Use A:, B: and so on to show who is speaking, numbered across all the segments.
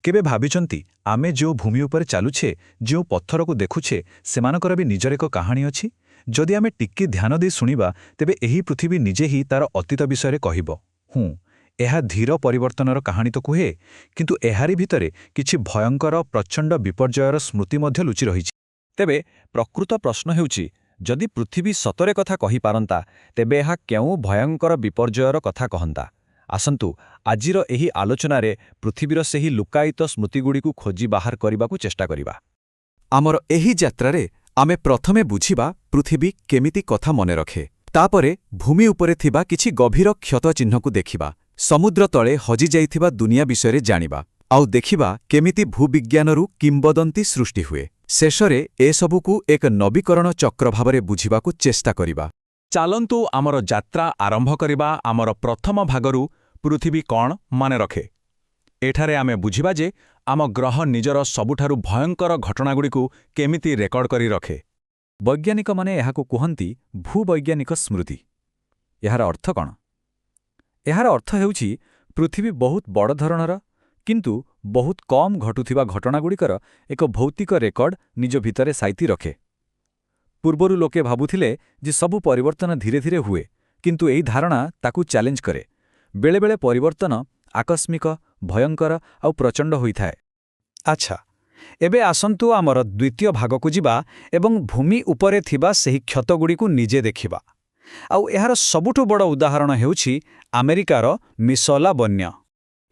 A: କେବେ ଭାବିଛନ୍ତି ଆମେ ଯେଉଁ ଭୂମି ଉପରେ ଚାଲୁଛେ, ଯେଉଁ ପଥରକୁ ଦେଖୁଛେ, ସେମାନଙ୍କର ବି ନିଜର ଏକ କାହାଣୀ ଅଛି? ଯଦି ଆମେ ଟିକେ ଧ୍ୟାନ ଦେଇ ଶୁଣିବା, ତେବେ ଏହି ପୃଥିବୀ ନିଜେ ହିଁ ତାର ଅତୀତ ବିଷୟରେ କହିବ। ଏହା ଧୀର ପରିବର୍ତ୍ତନର କାହାଣୀ ତ କୁହେ, କିନ୍ତୁ ଏହାରି ଭିତରେ କିଛି ଭୟଙ୍କର ପ୍ରଚଣ୍ଡ ବିପର୍ଯ୍ୟୟର ସ୍ମୃତି ମଧ୍ୟ ଲୁଚି ରହିଛି।
B: ତେବେ ପ୍ରକୃତ ପ୍ରଶ୍ନ ହେଉଛି, ଯଦି ପୃଥିବୀ ସତରେ କଥା କହିପାରନ୍ତା, ତେବେ ଏହା କେଉଁ ଭୟଙ୍କର ବିପର୍ଯ୍ୟୟର କଥା କହନ୍ତା? ଆସନ୍ତୁ ଆଜିର ଏହି ଆଲୋଚନାରେ ପୃଥିବୀର ସେହି ଲୁକାୟିତ ସ୍ମୃତିଗୁଡ଼ିକୁ ଖୋଜି ବାହାର କରିବାକୁ ଚେଷ୍ଟା କରିବା।
C: ଆମର ଏହି ଯାତ୍ରାରେ ଆମେ ପ୍ରଥମେ ବୁଝିବା ପୃଥିବୀ କେମିତି କଥା ମନେରଖେ। ତାପରେ ଭୂମି ଉପରେ ଥିବା କିଛି ଗଭୀର କ୍ଷତ ଚିହ୍ନକୁ ଦେଖିବା, ସମୁଦ୍ର ତଳେ ହଜିଯାଇଥିବା ଦୁନିଆ ବିଷୟରେ ଜାଣିବା, ଆଉ ଦେଖିବା କେମିତି ଭୂବିଜ୍ଞାନରୁ କିମ୍ବଦନ୍ତୀ ସୃଷ୍ଟି ହୁଏ। ଶେଷରେ ଏସବୁକୁ ଏକ ନବୀକରଣ ଚକ୍ର ଭାବରେ ବୁଝିବାକୁ ଚେଷ୍ଟା କରିବା।
B: ଚାଲନ୍ତୁ ଆମର ଯାତ୍ରା ଆରମ୍ଭ କରିବା ଆମର ପ୍ରଥମ ଭାଗରୁ, ପୃଥିବୀ କ'ଣ ମାନେ ରଖେ। ଏଠାରେ ଆମେ ବୁଝିବା ଯେ ଆମ ଗ୍ରହ ନିଜର ସବୁଠାରୁ ଭୟଙ୍କର ଘଟଣାଗୁଡ଼ିକୁ କେମିତି ରେକର୍ଡ କରି ରଖେ।
C: ବୈଜ୍ଞାନିକମାନେ ଏହାକୁ କୁହନ୍ତି ଭୂବୈଜ୍ଞାନିକ ସ୍ମୃତି। ଏହାର ଅର୍ଥ କ'ଣ? ଏହାର ଅର୍ଥ ହେଉଛି ପୃଥିବୀ ବହୁତ ବଡ଼ ଧରଣର, କିନ୍ତୁ ବହୁତ କମ୍ ଘଟୁଥିବା ଘଟଣାଗୁଡ଼ିକର ଏକ ଭୌତିକ ରେକର୍ଡ ନିଜ ଭିତରେ ସାଇତି ରଖେ। ପୂର୍ବରୁ ଲୋକେ ଭାବୁଥିଲେ ଯେ ସବୁ ପରିବର୍ତ୍ତନ ଧୀରେ ଧୀରେ ହୁଏ, କିନ୍ତୁ ଏହି ଧାରଣା ତାକୁ ଚ୍ୟାଲେଞ୍ଜ କରେ। ବେଳେବେଳେ ପରିବର୍ତ୍ତନ ଆକସ୍ମିକ, ଭୟଙ୍କର ଆଉ ପ୍ରଚଣ୍ଡ ହୋଇଥାଏ।
A: ଆଚ୍ଛା, ଏବେ ଆସନ୍ତୁ ଆମର ଦ୍ୱିତୀୟ ଭାଗକୁ ଯିବା ଏବଂ ଭୂମି ଉପରେ ଥିବା ସେହି କ୍ଷତଗୁଡ଼ିକୁ ନିଜେ ଦେଖିବା। ଆଉ ଏହାର ସବୁଠୁ ବଡ଼ ଉଦାହରଣ ହେଉଛି ଆମେରିକାର ମିସୋଲା ବନ୍ୟା।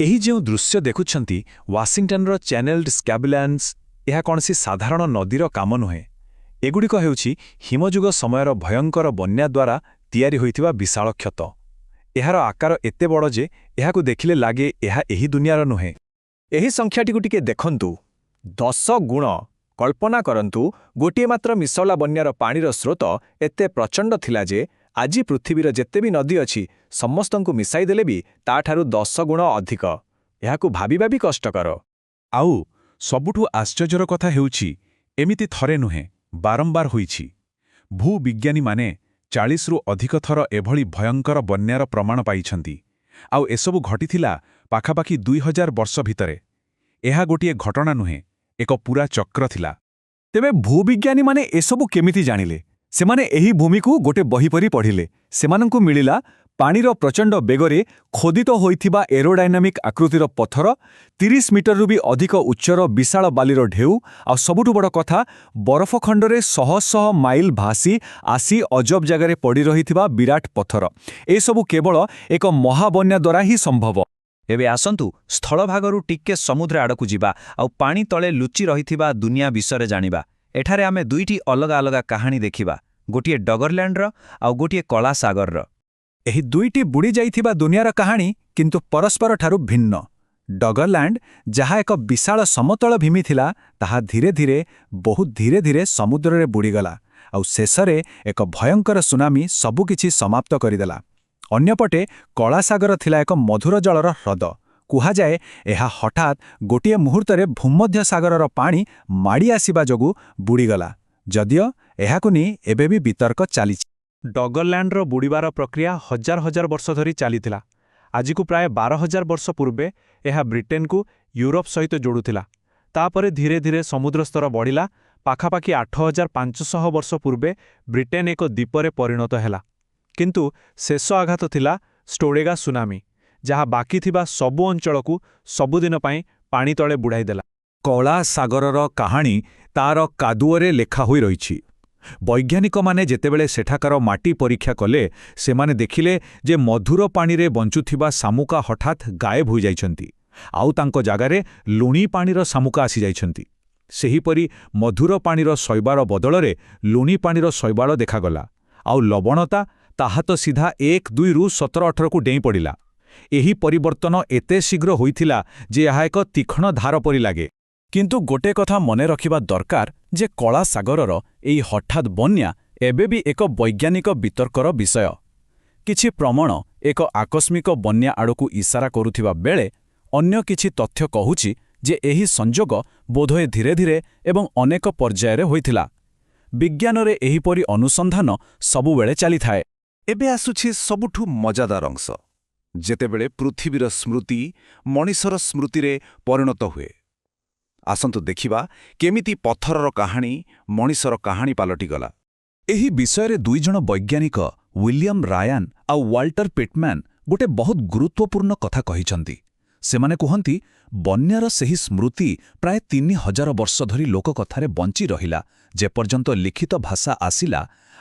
A: ଏହି ଯେଉଁ ଦୃଶ୍ୟ ଦେଖୁଛନ୍ତି, ୱାସିଂଟନର ଚ୍ୟାନେଲ୍ଡ ସ୍କାବିଲାନ୍ସ, ଏହା କୌଣସି ସାଧାରଣ ନଦୀର କାମ ନୁହେଁ। ଏଗୁଡ଼ିକ ହେଉଛି ହିମଯୁଗ ସମୟର ଭୟଙ୍କର ବନ୍ୟା ଦ୍ୱାରା ତିଆରି ହୋଇଥିବା ବିଶାଳ କ୍ଷତ। ଏହାର ଆକାର ଏତେ ବଡ଼ ଯେ ଏହାକୁ ଦେଖିଲେ ଲାଗେ ଏହା ଏହି ଦୁନିଆର ନୁହେଁ।
B: ଏହି ସଂଖ୍ୟାଟିକୁ ଟିକେ ଦେଖନ୍ତୁ, 10 ଗୁଣ। କଳ୍ପନା କରନ୍ତୁ, ଗୋଟିଏ ମାତ୍ର ମିସୋଲା ବନ୍ୟାର ପାଣିର ସ୍ରୋତ ଏତେ ପ୍ରଚଣ୍ଡ ଥିଲା ଯେ ଆଜି ପୃଥିବୀର ଯେତେ ବି ନଦୀ ଅଛି, ସମସ୍ତଙ୍କୁ ମିଶାଇ ଦେଲେ ବି ତାଠାରୁ 10 ଗୁଣ ଅଧିକ। ଏହାକୁ ଭାବିବା ବି କଷ୍ଟକର।
A: ଆଉ ସବୁଠୁ ଆଶ୍ଚର୍ଯ୍ୟର କଥା ହେଉଛି, ଏମିତି ଥରେ ନୁହେଁ, ବାରମ୍ବାର ହୋଇଛି। ଭୂବିଜ୍ଞାନୀମାନେ 40ରୁ ଅଧିକ ଥର ଏଭଳି ଭୟଙ୍କର ବନ୍ୟାର ପ୍ରମାଣ ପାଇଛନ୍ତି। ଆଉ ଏସବୁ ଘଟିଥିଲା ପାଖାପାଖି 2000 ବର୍ଷ ଭିତରେ। ଏହା ଗୋଟିଏ ଘଟଣା ନୁହେଁ, ଏକ ପୂରା ଚକ୍ର ଥିଲା।
B: ତେବେ ଭୂବିଜ୍ଞାନୀମାନେ ଏସବୁ କେମିତି ଜାଣିଲେ? ସେମାନେ ଏହି ଭୂମିକୁ ଗୋଟେ ବହି ପରି ପଢ଼ିଲେ। ସେମାନଙ୍କୁ ମିଳିଲା ପାଣିର ପ୍ରଚଣ୍ଡ ବେଗରେ ଖୋଦିତ ହୋଇଥିବା ଏରୋଡାଇନାମିକ୍ ଆକୃତିର ପଥର, 30 ମିଟରରୁ ବି ଅଧିକ ଉଚ୍ଚର ବିଶାଳ ବାଲିର ଢେଉ, ଆଉ ସବୁଠୁ ବଡ଼ କଥା, ବରଫଖଣ୍ଡରେ ଶହ ଶହ ମାଇଲ ଭାସି ଆସି ଅଜବ ଜାଗାରେ ପଡ଼ି ରହିଥିବା ବିରାଟ ପଥର। ଏସବୁ କେବଳ ଏକ ମହାବନ୍ୟା ଦ୍ୱାରା ହିଁ ସମ୍ଭବ।
A: ଏବେ ଆସନ୍ତୁ ସ୍ଥଳଭାଗରୁ ଟିକେ ସମୁଦ୍ର ଆଡ଼କୁ ଯିବା ଆଉ ପାଣି ତଳେ ଲୁଚି ରହିଥିବା ଦୁନିଆ ବିଷୟରେ ଜାଣିବା। ଏଠାରେ ଆମେ ଦୁଇଟି ଅଲଗା ଅଲଗା କାହାଣୀ ଦେଖିବା, ଗୋଟିଏ ଡଗରଲ୍ୟାଣ୍ଡର ଆଉ ଗୋଟିଏ କଳା ସାଗରର। ଏହି ଦୁଇଟି ବୁଡ଼ି ଯାଇଥିବା ଦୁନିଆର କାହାଣୀ କିନ୍ତୁ ପରସ୍ପରଠାରୁ ଭିନ୍ନ। ଡଗରଲ୍ୟାଣ୍ଡ, ଯାହା ଏକ ବିଶାଳ ସମତଳ ଭୂମି ଥିଲା, ତାହା ଧୀରେ ଧୀରେ, ବହୁତ ଧୀରେ ଧୀରେ ସମୁଦ୍ରରେ ବୁଡ଼ିଗଲା, ଆଉ ଶେଷରେ ଏକ ଭୟଙ୍କର ସୁନାମି ସବୁକିଛି ସମାପ୍ତ କରିଦେଲା। ଅନ୍ୟପଟେ କଳାସାଗର ଥିଲା ଏକ ମଧୁର ଜଳର ହ୍ରଦ। କୁହାଯାଏ ଏହା ହଠାତ୍ ଗୋଟିଏ ମୁହୂର୍ତ୍ତରେ ଭୂମଧ୍ୟ ସାଗରର ପାଣି ମାଡ଼ି ଆସିବା ଯୋଗୁଁ ବୁଡ଼ିଗଲା, ଯଦିଓ ଏହାକୁ ନେଇ ଏବେ ବି ବିତର୍କ ଚାଲିଛି। ଡଗରଲ୍ୟାଣ୍ଡର ବୁଡ଼ିବାର ପ୍ରକ୍ରିୟା ହଜାର ହଜାର ବର୍ଷ ଧରି ଚାଲିଥିଲା। ଆଜିକୁ ପ୍ରାୟ 12,000 ବର୍ଷ ପୂର୍ବେ ଏହା ବ୍ରିଟେନକୁ ୟୁରୋପ ସହିତ ଯୋଡ଼ୁଥିଲା। ତାପରେ ଧୀରେ ଧୀରେ ସମୁଦ୍ର ସ୍ତର ବଢ଼ିଲା। ପାଖାପାଖି 8,500 ବର୍ଷ ପୂର୍ବେ ବ୍ରିଟେନ ଏକ ଦ୍ୱୀପରେ ପରିଣତ ହେଲା। କିନ୍ତୁ ଶେଷ ଆଘାତ ଥିଲା ଷ୍ଟୋରେଗା ସୁନାମି, ଯାହା ବାକି ଥିବା ସବୁ ଅଞ୍ଚଳକୁ ସବୁଦିନ ପାଇଁ ପାଣି ତଳେ ବୁଡ଼ାଇଦେଲା। କଳା ସାଗରର କାହାଣୀ ତାର କାଦୁଅରେ ଲେଖା ହୋଇ ରହିଛି। ବୈଜ୍ଞାନିକମାନେ ଯେତେବେଳେ ସେଠାକାର ମାଟି ପରୀକ୍ଷା କଲେ, ସେମାନେ ଦେଖିଲେ ଯେ ମଧୁର ପାଣିରେ ବଞ୍ଚୁଥିବା ଶାମୁକା ହଠାତ୍ ଗାୟବ ହୋଇଯାଇଛନ୍ତି, ଆଉ ତାଙ୍କ ଜାଗାରେ ଲୁଣି ପାଣିର ଶାମୁକା ଆସିଯାଇଛନ୍ତି। ସେହିପରି ମଧୁର ପାଣିର ଶୈବାଳ ବଦଳରେ ଲୁଣି ପାଣିର ଶୈବାଳ ଦେଖାଗଲା, ଆଉ ଲବଣତା ତାହା ତ ସିଧା 1-2ରୁ 17-18କୁ ଡେଇଁ ପଡ଼ିଲା। ଏହି ପରିବର୍ତ୍ତନ ଏତେ ଶୀଘ୍ର ହୋଇଥିଲା ଯେ ଏହା ଏକ ତୀକ୍ଷ୍ଣ ଧାର ପରି ଲାଗେ। କିନ୍ତୁ ଗୋଟେ କଥା ମନେ ରଖିବା ଦରକାର ଯେ କଳା ସାଗରର ଏହି ହଠାତ୍ ବନ୍ୟା ଏବେ ବି ଏକ ବୈଜ୍ଞାନିକ ବିତର୍କର ବିଷୟ। କିଛି ପ୍ରମାଣ ଏକ ଆକସ୍ମିକ ବନ୍ୟା ଆଡ଼କୁ ଇସାରା କରୁଥିବା ବେଳେ, ଅନ୍ୟ କିଛି ତଥ୍ୟ କହୁଛି ଯେ ଏହି ସଂଯୋଗ ବୋଧହୁଏ ଧୀରେ ଧୀରେ ଏବଂ ଅନେକ ପର୍ଯ୍ୟାୟରେ ହୋଇଥିଲା। ବିଜ୍ଞାନରେ ଏହିପରି ଅନୁସନ୍ଧାନ ସବୁବେଳେ ଚାଲିଥାଏ।
D: ଏବେ ଆସୁଛି ସବୁଠୁ ମଜାଦାର ଅଂଶ, ଯେତେବେଳେ ପୃଥିବୀର ସ୍ମୃତି ମଣିଷର ସ୍ମୃତିରେ ପରିଣତ ହୁଏ। ଆସନ୍ତୁ ଦେଖିବା କେମିତି ପଥରର କାହାଣୀ ମଣିଷର କାହାଣୀ ପାଲଟିଗଲା।
B: ଏହି ବିଷୟରେ ଦୁଇଜଣ ବୈଜ୍ଞାନିକ ୱିଲିୟମ୍ ରାୟାନ୍ ଆଉ ୱାଲ୍ଟର ପିଟମ୍ୟାନ୍ ଗୋଟେ ବହୁତ ଗୁରୁତ୍ୱପୂର୍ଣ୍ଣ କଥା କହିଛନ୍ତି। ସେମାନେ କୁହନ୍ତି ବନ୍ୟାର ସେହି ସ୍ମୃତି ପ୍ରାୟ 3000 ବର୍ଷ ଧରି ଲୋକକଥାରେ ବଞ୍ଚି ରହିଲା, ଯେପର୍ଯ୍ୟନ୍ତ ଲିଖିତ ଭାଷା ଆସିଲା,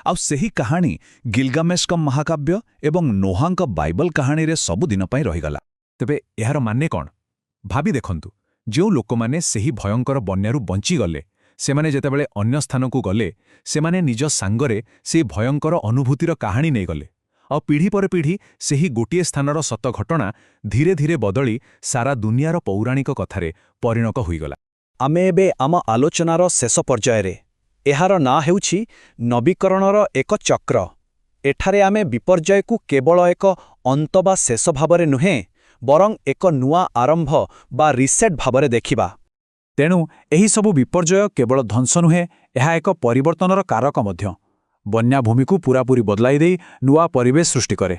B: ଆଉ ସେହି କାହାଣୀ ଗିଲଗାମେଶଙ୍କ ମହାକାବ୍ୟ ଏବଂ ନୋହାଙ୍କ ବାଇବଲ କାହାଣୀରେ ସବୁଦିନ ପାଇଁ ରହିଗଲା।
C: ତେବେ ଏହାର ମାନେ କ'ଣ? ଭାବି ଦେଖନ୍ତୁ, ଯେଉଁ ଲୋକମାନେ ସେହି ଭୟଙ୍କର ବନ୍ୟାରୁ ବଞ୍ଚିଗଲେ, ସେମାନେ ଯେତେବେଳେ ଅନ୍ୟ ସ୍ଥାନକୁ ଗଲେ, ସେମାନେ ନିଜ ସାଙ୍ଗରେ ସେହି ଭୟଙ୍କର ଅନୁଭୂତିର କାହାଣୀ ନେଇଗଲେ, ଆଉ ପିଢ଼ି ପରେ ପିଢ଼ି ସେହି ଗୋଟିଏ ସ୍ଥାନର ସତ ଘଟଣା ଧୀରେ ଧୀରେ ବଦଳି ସାରା ଦୁନିଆର ପୌରାଣିକ କଥାରେ ପରିଣତ ହୋଇଗଲା।
A: ଆମେ ଏବେ ଆମ ଆଲୋଚନାର ଶେଷ ପର୍ଯ୍ୟାୟରେ। ଏହାର ନାଁ ହେଉଛି ନବୀକରଣର ଏକ ଚକ୍ର। ଏଠାରେ ଆମେ ବିପର୍ଯ୍ୟୟକୁ କେବଳ ଏକ ଅନ୍ତ ବା ଶେଷ ଭାବରେ ନୁହେଁ, ବରଂ ଏକ ନୂଆ ଆରମ୍ଭ ବା ରିସେଟ୍ ଭାବରେ ଦେଖିବା।
C: ତେଣୁ ଏହିସବୁ ବିପର୍ଯ୍ୟୟ କେବଳ ଧ୍ୱଂସ ନୁହେଁ, ଏହା ଏକ ପରିବର୍ତ୍ତନର କାରକ ମଧ୍ୟ। ବନ୍ୟା ଭୂମିକୁ ପୂରାପୂରି ବଦଳାଇ ଦେଇ ନୂଆ ପରିବେଶ ସୃଷ୍ଟି କରେ।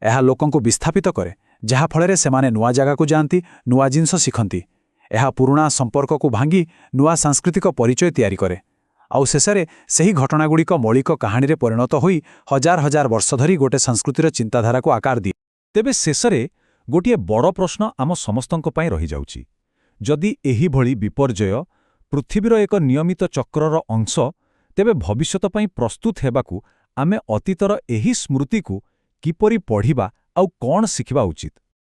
C: ଏହା ଲୋକଙ୍କୁ ବିସ୍ଥାପିତ କରେ, ଯାହାଫଳରେ ସେମାନେ ନୂଆ ଜାଗାକୁ ଯାଆନ୍ତି, ନୂଆ ଜିନିଷ ଶିଖନ୍ତି। ଏହା ପୁରୁଣା ସମ୍ପର୍କକୁ ଭାଙ୍ଗି ନୂଆ ସାଂସ୍କୃତିକ ପରିଚୟ ତିଆରି କରେ, ଆଉ ଶେଷରେ ସେହି ଘଟଣାଗୁଡ଼ିକ ମୌଳିକ କାହାଣୀରେ ପରିଣତ ହୋଇ ହଜାର ହଜାର ବର୍ଷ ଧରି ଗୋଟେ ସଂସ୍କୃତିର ଚିନ୍ତାଧାରାକୁ ଆକାର ଦିଏ।
B: ତେବେ ଶେଷରେ ଗୋଟିଏ ବଡ଼ ପ୍ରଶ୍ନ ଆମ ସମସ୍ତଙ୍କ ପାଇଁ ରହିଯାଉଛି। ଯଦି ଏହିଭଳି ବିପର୍ଯ୍ୟୟ ପୃଥିବୀର ଏକ ନିୟମିତ ଚକ୍ରର ଅଂଶ, ତେବେ ଭବିଷ୍ୟତ ପାଇଁ ପ୍ରସ୍ତୁତ ହେବାକୁ ଆମେ ଅତୀତର ଏହି ସ୍ମୃତିକୁ କିପରି ପଢ଼ିବା ଆଉ କ'ଣ ଶିଖିବା ଉଚିତ?